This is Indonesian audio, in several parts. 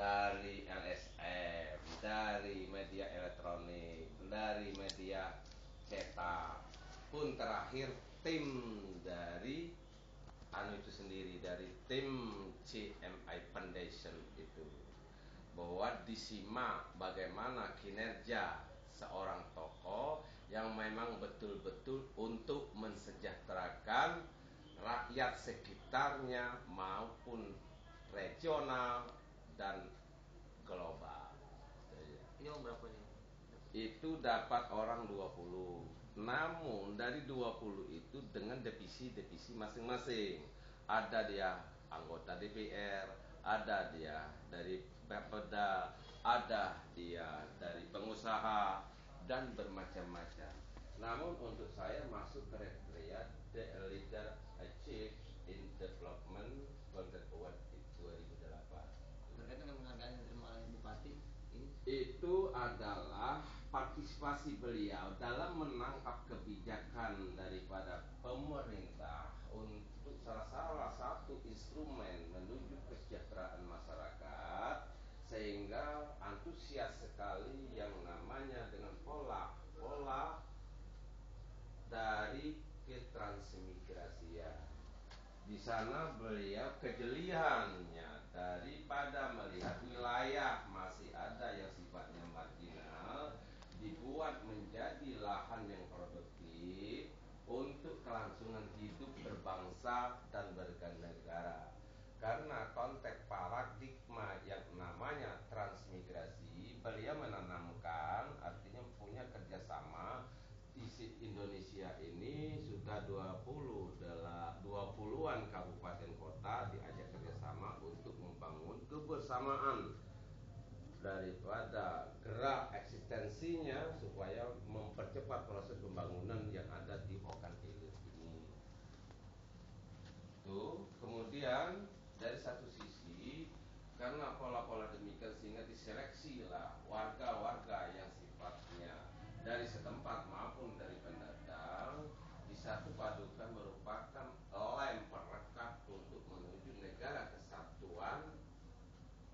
dari LSM, dari media elektronik, dari media cetak, pun terakhir tim dari itu sendiri, dari tim CMI Foundation itu, bahwa disimak bagaimana kinerja seorang tokoh yang memang betul-betul untuk mensejahterakan rakyat sekitarnya maupun regional dan global. Ini berapa nih? Itu dapat orang 20. Namun dari 20 itu dengan divisi-divisi masing-masing. Ada dia anggota DPR, ada dia dari Bapeda, ada dia dari pengusaha dan bermacam-macam. Namun untuk saya masuk kriteria The Leader Achieved in Development Golden Award 2008. Berkaitan dengan penghargaan yang diterima oleh Bupati ini, itu adalah partisipasi beliau dalam menangkap kebijakan daripada pemerintah untuk salah satu instrumen menuju kesejahteraan masyarakat, sehingga antusias sekali yang namanya dengan pola dari ketransmigrasian. Di sana beliau kejeliannya daripada melihat wilayah masih ada yang sifatnya marginal dibuat menjadi lahan yang produktif untuk kelangsungan hidup berbangsa dan bernegara. Karena konteks paradigma yang namanya transmigrasi, beliau menanamkan artinya punya kerjasama. Di Indonesia ini sudah 20-an kabupaten kota diajak kerjasama untuk membangun kebersamaan daripada gerak eksistensinya supaya mempercepat proses pembangunan yang ada di Ogan Ilir ini. Tuh, kemudian dari satu sisi karena pola-pola demikian sehingga diseleksilah warga-warga yang sifatnya dari setempat maupun dari pendatang disatu padukan merupakan lem perekat untuk menuju negara kesatuan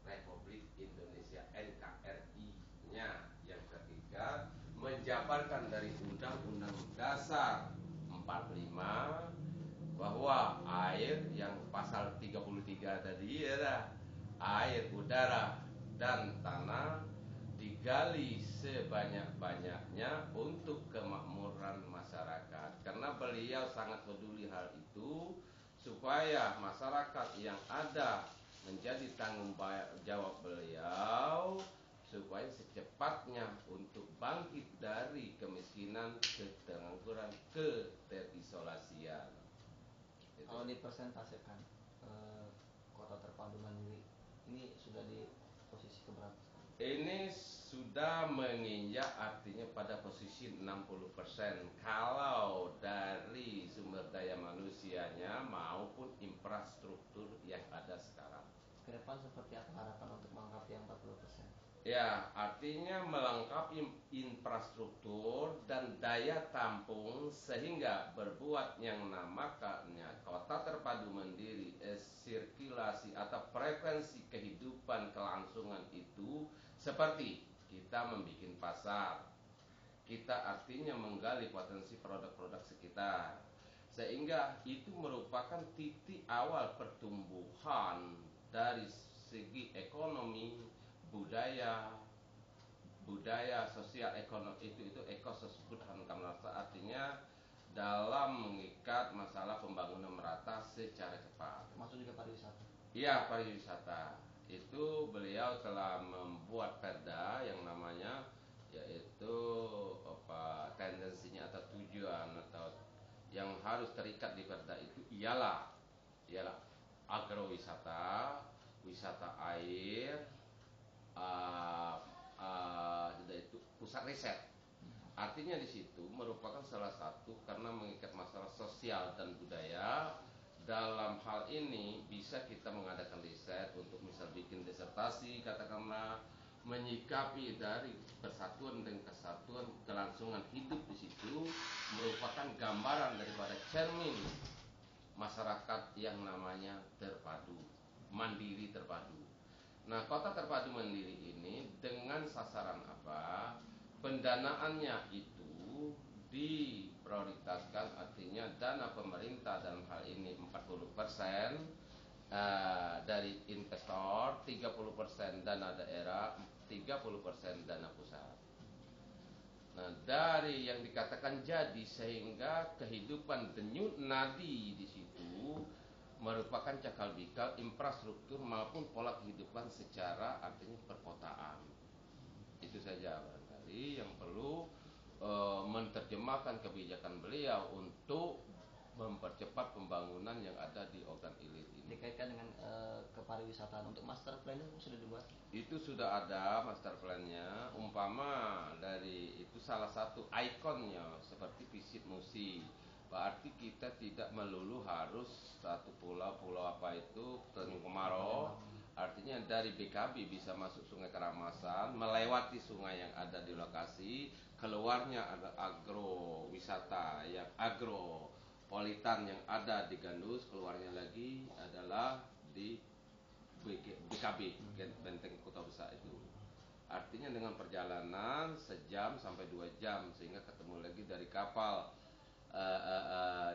Republik Indonesia NKRI-nya. Yang ketiga, menjabarkan dari Undang-Undang Dasar 45 bahwa air yang pasal 33 tadi ya, air, udara, dan tanah digali sebanyak-banyaknya untuk kemakmuran masyarakat. Karena beliau sangat peduli hal itu supaya masyarakat yang ada menjadi tanggung jawab beliau supaya secepatnya untuk bangkit dari kemiskinan, keterangguran, keterisolasian. kalau dipresentasikan kota terpadu mandiri ini sudah di posisi keberapa? Ini sudah menginjak artinya pada posisi 60% kalau dari sumber daya manusianya maupun infrastruktur yang ada sekarang. Ke depan seperti apa harapan untuk melengkapi yang 40%? Ya, artinya melengkapi infrastruktur dan daya tampung sehingga berbuat yang namanya kota terpadu mandiri, sirkulasi atau frekuensi kehidupan kelangsungan itu seperti kita membuat pasar. Kita artinya menggali potensi produk-produk sekitar. Sehingga itu merupakan titik awal pertumbuhan dari segi ekonomi, budaya sosial ekonomi itu ekosistem artinya dalam mengikat masalah pembangunan merata secara cepat. Masuk juga pariwisata. Iya, pariwisata. Itu beliau telah membuat perda yang namanya yaitu tendensinya atau tujuan atau yang harus terikat di perda itu ialah agrowisata, wisata air, itu pusat riset. Artinya di situ merupakan salah satu karena mengikat masalah sosial dan budaya. Dalam hal ini bisa kita mengadakan riset untuk misal bikin disertasi katakanlah menyikapi dari persatuan dan kesatuan kelangsungan hidup di situ merupakan gambaran daripada cermin masyarakat yang namanya terpadu, mandiri terpadu. Nah, kota terpadu mandiri ini dengan sasaran apa? Pendanaannya itu diprioritaskan, artinya dana pemerintah dalam hal ini 40% dari investor, 30% dana daerah, 30% dana pusat. Nah, dari yang dikatakan jadi sehingga kehidupan denyut nadi di situ merupakan cakal bakal infrastruktur maupun pola kehidupan secara artinya perkotaan. Itu saja barangkali yang perlu menerjemahkan kebijakan beliau untuk mempercepat pembangunan yang ada di Ogan Ilir ini. Dikaitkan dengan kepariwisataan, untuk master plan itu sudah dibuat? Itu sudah ada master plan-nya, umpama dari itu salah satu ikonnya seperti visit musi. Berarti kita tidak melulu harus satu pulau apa itu Tanjung Kemarau. Artinya dari BKB bisa masuk Sungai Karamasan, melewati sungai yang ada di lokasi, keluarnya ada agro wisata yang agropolitan yang ada di Gandus, keluarnya lagi adalah di BKB, Benteng Kota Besar itu. Artinya dengan perjalanan sejam sampai 2 jam sehingga ketemu lagi dari kapal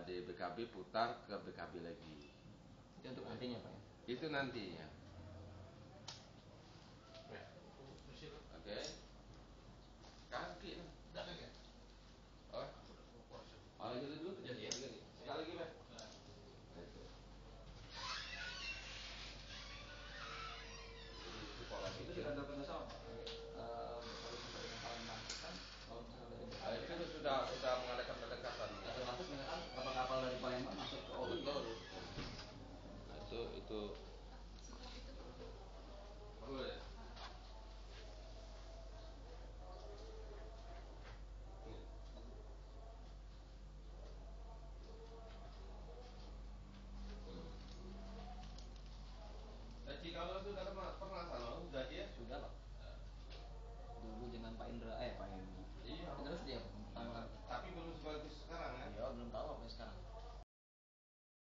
di BKB putar ke BKB lagi. Itu untuk nantinya Pak ya? Itu nantinya. Oke.